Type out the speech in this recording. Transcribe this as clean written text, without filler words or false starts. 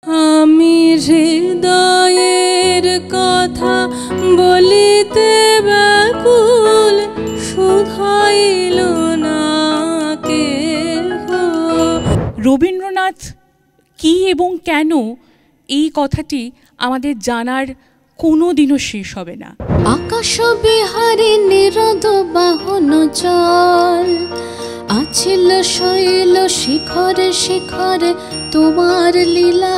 আমি হৃদয়ের কথা বলিতে ব্যাকুল, শুধাইল না কেহ। রবীন্দ্রনাথ কি এবং কেন, এই কথাটি আমাদের জানার কোনো দিনও শেষ হবে না। আকাশ বিহারী নিরদ বাহন চল, আছিল শৈল শিখরে শিখরে তোমার লীলা